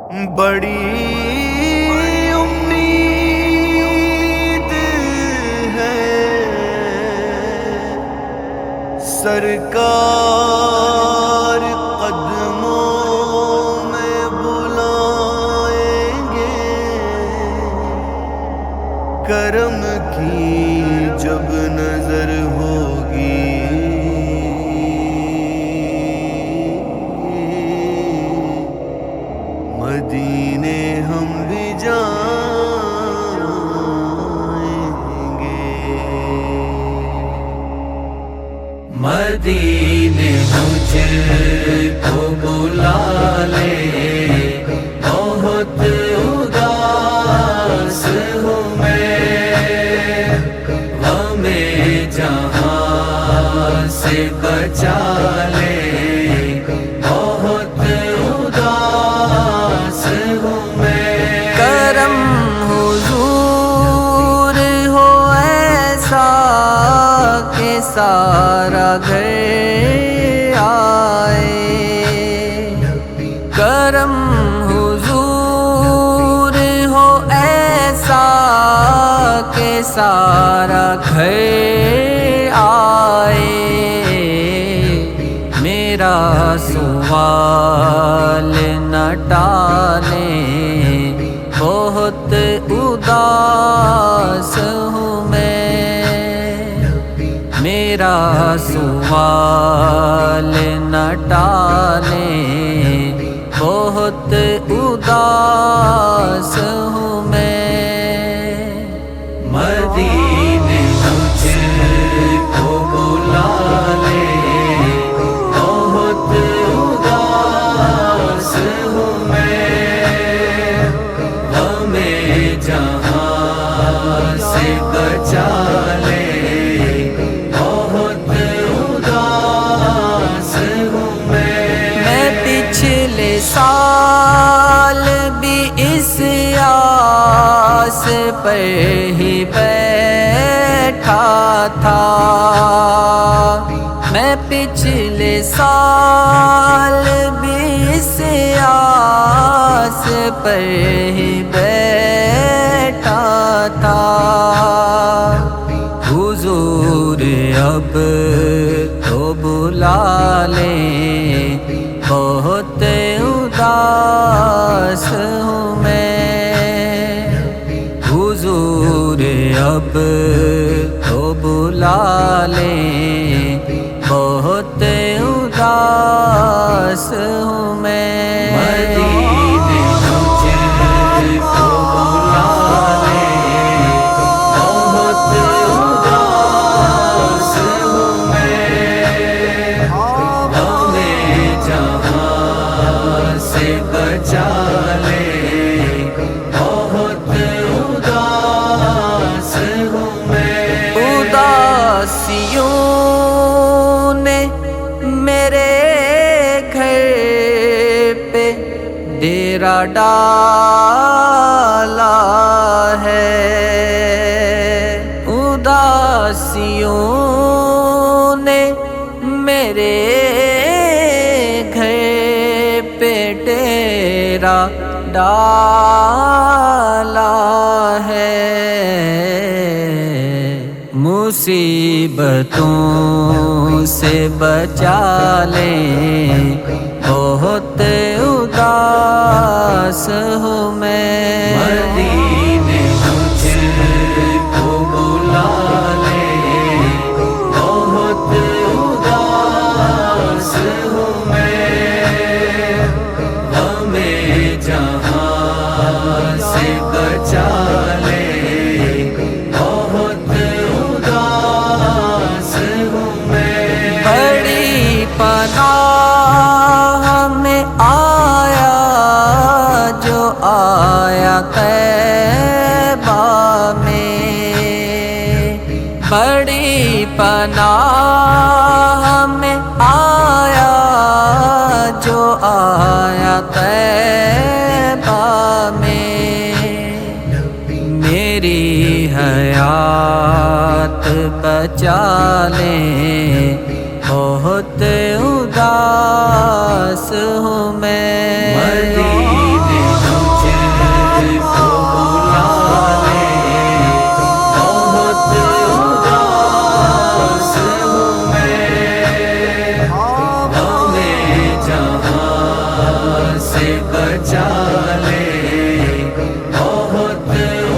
بڑی امید ہے سرکار قدموں میں بلائیں گے، کرم کی جب نظر ہوگی مدینے ہم بھی جائیں گے۔ مدینے مجھ کو بلا لے، بہت اداس ہوں میں، ہمیں جہاں سے بچا لے، بہت اداس ہوں میں۔ کرم حضور ہو ایسا کہ سارا گھر آئے، کرم حضور ہو ایسا کہ سارا گھر آئے، میرا سوال نہ ٹالیں، بہت اداس ہوں میں، میرا سوال نہ ٹالیں، بہت اداس ہوں میں۔ مدینے مجھ کو بلا لے، بہت اداس ہوں میں، ہمیں جہاں سے بچا لے، بہت اداس ہوں میں پچھلے سال بھی اس آس پر ہی بیٹھا تھا، میں پچھلے سال بھی اس آس پر ہی بیٹھا تھا، حضور اب تو بلا لیں، بہت اداس ہوں میں، حضور اب تو بلا لیں، بہت اداس ہوں میں۔ مدینے مجھ کو بلا لے، بہت اداس ہوں میں، ہمیں جہاں سے بچا لے، بہت اداس ہوں میں۔ اداسیوں نے میرے گھر پہ ڈیرا ڈالا ہے، اداسیوں نے میرے گھر پہ ڈیرا ڈالا ہے، مصیبتوں سے بچا لیں، بہت اداس ہوں میں۔ مدینے مجھ کو بلا لے، بہت اداس ہوں میں، ہمیں جہاں سے بچا لے، بہت اداس ہوں میں۔ بڑی پناہ میں آیا جو آیا طیبہ میں، بڑی پناہ میں آیا جو آیا طیبہ میں، میری حیات بچا لیں، بہت اداس ہوں میں۔ مدینے سے بچا لے بہت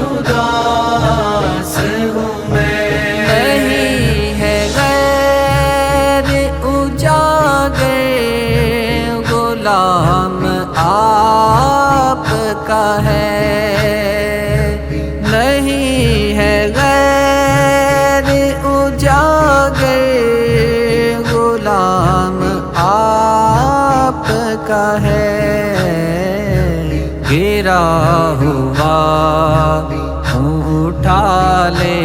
اداس ہوں میں نہیں ہے غیر اجاگر غلام آپ کا ہے نہیں ہے غیر اجاگر غلام آپ کا ہے گرا ہوا ہوں اٹھا لے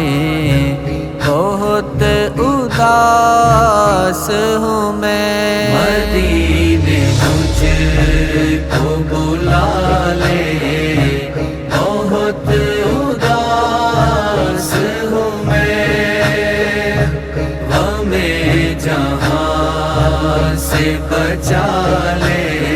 بہت اداس ہوں میں مدینے مجھ کو بلا لے بہت اداس ہوں میں ہمیں جہاں سے بچا لے